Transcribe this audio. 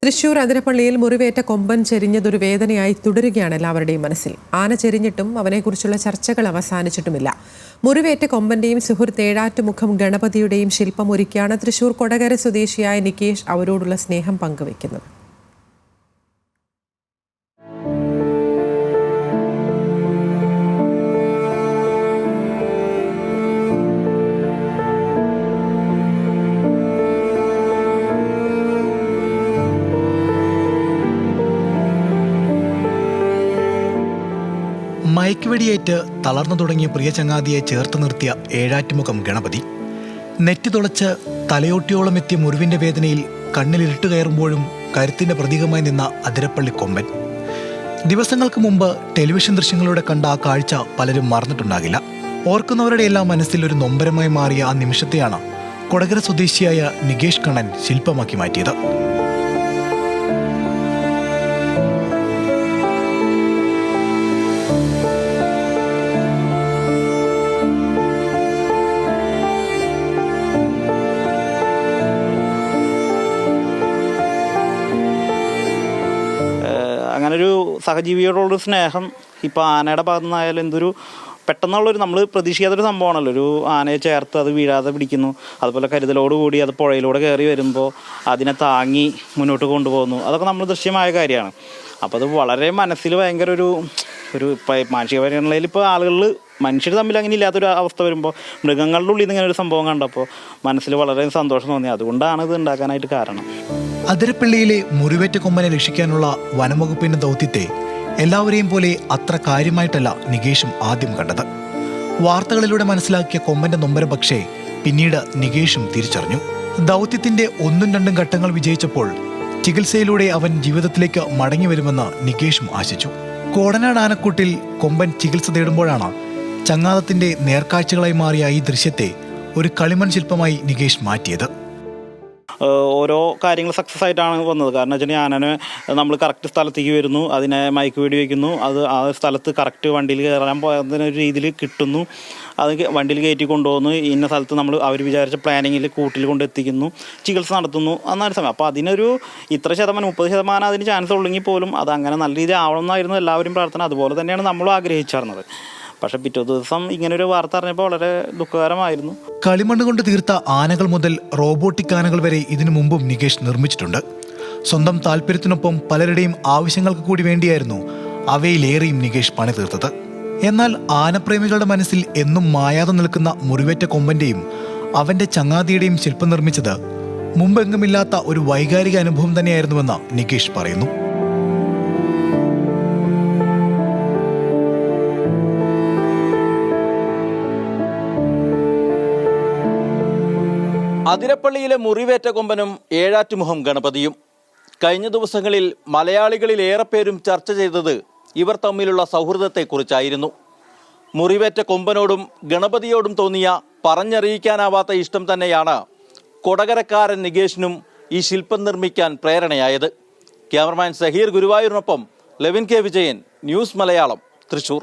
തൃശൂർ അതിരപ്പള്ളിയിൽ മുറിവേറ്റ കൊമ്പൻ ചെരിഞ്ഞതൊരു വേദനയായി തുടരുകയാണ് എല്ലാവരുടെയും മനസ്സിൽ. ആന ചെരിഞ്ഞിട്ടും അവനെക്കുറിച്ചുള്ള ചർച്ചകൾ അവസാനിച്ചിട്ടുമില്ല. മുറിവേറ്റ കൊമ്പന്റെയും സുഹൃത്ത് ഏഴാറ്റുമുഖം ഗണപതിയുടെയും ശില്പം ഒരുക്കിയാണ് തൃശൂർ കൊടകര സ്വദേശിയായ നികേഷ് അവരോടുള്ള സ്നേഹം പങ്കുവയ്ക്കുന്നത്. മയക്കുവെടിയേറ്റ് തളർന്നു തുടങ്ങിയ പ്രിയ ചങ്ങാതിയെ ചേർത്ത് നിർത്തിയ ഏഴാറ്റുമുഖം ഗണപതി. നെറ്റി തുളച്ച് തലയോട്ടിയോളം എത്തിയ മുറിവിന്റെ വേദനയിൽ കണ്ണിലിരുട്ട് കയറുമ്പോഴും കരുത്തിന്റെ പ്രതീകമായി നിന്ന അതിരപ്പള്ളി കൊമ്പൻ. ദിവസങ്ങൾക്ക് മുമ്പ് ടെലിവിഷൻ ദൃശ്യങ്ങളിലൂടെ കണ്ട ആ കാഴ്ച പലരും മറന്നിട്ടുണ്ടാകില്ല. ഓർക്കുന്നവരുടെ എല്ലാം മനസ്സിൽ ഒരു നൊമ്പരമായി മാറിയ ആ നിമിഷത്തെയാണ് കൊടകര സ്വദേശിയായ നികേഷ് കണ്ണൻ ശില്പമാക്കി മാറ്റിയത്. അങ്ങനൊരു സഹജീവിയോടുള്ളൊരു സ്നേഹം ഇപ്പോൾ ആനയുടെ ഭാഗത്തു നിന്നായാലും എന്തൊരു പെട്ടെന്നുള്ളൊരു നമ്മൾ പ്രതീക്ഷിക്കാത്തൊരു സംഭവമാണല്ലോ. ഒരു ആനയെ ചേർത്ത് അത് വീഴാതെ പിടിക്കുന്നു, അതുപോലെ കരുതലോടുകൂടി അത് പുഴയിലൂടെ കയറി വരുമ്പോൾ അതിനെ താങ്ങി മുന്നോട്ട് കൊണ്ടുപോകുന്നു. അതൊക്കെ നമ്മൾ ദൃശ്യമായ കാര്യമാണ്. അപ്പോൾ അത് വളരെ മനസ്സിൽ ഭയങ്കര ഒരു മാനസിക പരിഗണനയിൽ ഇപ്പോൾ മനുഷ്യർ തമ്മിൽ അങ്ങനെ ഇല്ലാത്തൊരു അവസ്ഥ വരുമ്പോൾ മൃഗങ്ങളുടെ ഉള്ളിൽ നിന്ന് ഇങ്ങനെ ഒരു സംഭവം കണ്ടപ്പോൾ മനസ്സിൽ വളരെ സന്തോഷം തോന്നി. അതുകൊണ്ടാണ് ഇത് ഉണ്ടാക്കാനായിട്ട് കാരണം. അതിരപ്പള്ളിയിലെ മുറിവേറ്റ കൊമ്പനെ രക്ഷിക്കാനുള്ള വനംവകുപ്പിന്റെ ദൗത്യത്തെ എല്ലാവരെയും പോലെ അത്ര കാര്യമായിട്ടല്ല നികേഷും ആദ്യം കണ്ടത്. വാർത്തകളിലൂടെ മനസ്സിലാക്കിയ കൊമ്പന്റെ നൊമ്പരം പക്ഷേ പിന്നീട് നികേഷും തിരിച്ചറിഞ്ഞു. ദൗത്യത്തിന്റെ 1-2 ഘട്ടങ്ങൾ വിജയിച്ചപ്പോൾ ചികിത്സയിലൂടെ അവൻ ജീവിതത്തിലേക്ക് മടങ്ങി വരുമെന്ന് നികേഷും ആശിച്ചു. കോടനാട് ആനക്കൂട്ടിൽ കൊമ്പൻ ചികിത്സ തേടുമ്പോഴാണ് ചങ്ങാതത്തിന്റെ നേർക്കാഴ്ചകളായി മാറിയ ഈ ദൃശ്യത്തെ ഒരു കളിമൺ ശില്പമായി നികേഷ് മാറ്റിയത്. ഓരോ കാര്യങ്ങൾ സക്സസ് ആയിട്ടാണ് വന്നത്. കാരണം വെച്ചിട്ടുണ്ടെങ്കിൽ ആനനെ നമ്മൾ കറക്റ്റ് സ്ഥലത്തേക്ക് വരുന്നു, അതിനെ മയക്ക് വെടി വയ്ക്കുന്നു, അത് ആ സ്ഥലത്ത് കറക്റ്റ് വണ്ടിയിൽ കയറാൻ പോകുന്നൊരു രീതിയിൽ കിട്ടുന്നു, അത് വണ്ടിയിൽ കയറ്റി കൊണ്ടുപോകുന്നു, ഇന്ന സ്ഥലത്ത് നമ്മൾ അവർ വിചാരിച്ച പ്ലാനിങ്ങിൽ കൂട്ടിൽ കൊണ്ടെത്തിക്കുന്നു, ചികിത്സ നടത്തുന്നു എന്നാണ് സമയം. അപ്പോൾ അതിനൊരു ഇത്ര 30% അതിന് ചാൻസ് ഉള്ളെങ്കിൽ പോലും അത് അങ്ങനെ നല്ല രീതിയിൽ ആവണമെന്നായിരുന്നു എല്ലാവരും പ്രാർത്ഥന. അതുപോലെ തന്നെയാണ് നമ്മളും ആഗ്രഹിച്ചിരുന്നത്. പക്ഷെ പിറ്റേ ദിവസം ഇങ്ങനൊരു വാർത്ത അറിഞ്ഞപ്പോൾ വളരെ ദുഃഖകരമായിരുന്നു. കളിമണ്ണ് കൊണ്ട് തീർത്ത ആനകൾ മുതൽ റോബോട്ടിക് ആനകൾ വരെ ഇതിനു മുമ്പും നികേഷ് നിർമ്മിച്ചിട്ടുണ്ട്. സ്വന്തം താല്പര്യത്തിനൊപ്പം പലരുടെയും ആവശ്യങ്ങൾക്ക് കൂടി വേണ്ടിയായിരുന്നു അവയിലേറെയും നികേഷ് പണി തീർത്തത്. എന്നാൽ ആനപ്രേമികളുടെ മനസ്സിൽ എന്നും മായാതെ നിൽക്കുന്ന മുറിവേറ്റ കൊമ്പന്റെയും അവന്റെ ചങ്ങാതിയുടെയും ശില്പം നിർമ്മിച്ചത് മുമ്പെങ്ങുമില്ലാത്ത ഒരു വൈകാരിക അനുഭവം തന്നെയായിരുന്നുവെന്ന് നികേഷ് പറയുന്നു. അതിരപ്പള്ളിയിലെ മുറിവേറ്റ കൊമ്പനും ഏഴാറ്റുമുഖം ഗണപതിയും കഴിഞ്ഞ ദിവസങ്ങളിൽ മലയാളികളിൽ ഏറെ പേരും ചർച്ച ചെയ്തത് ഇവർ തമ്മിലുള്ള സൗഹൃദത്തെക്കുറിച്ചായിരുന്നു. മുറിവേറ്റ കൊമ്പനോടും ഗണപതിയോടും തോന്നിയ പറഞ്ഞറിയിക്കാനാവാത്ത ഇഷ്ടം തന്നെയാണ് കൊടകരക്കാരൻ നികേഷിനും ഈ ശില്പം നിർമ്മിക്കാൻ പ്രേരണയായത്. ക്യാമറമാൻ സഹീർ ഗുരുവായൂരിനൊപ്പം Levin K Vijayan, news Malayalam, Thrissur.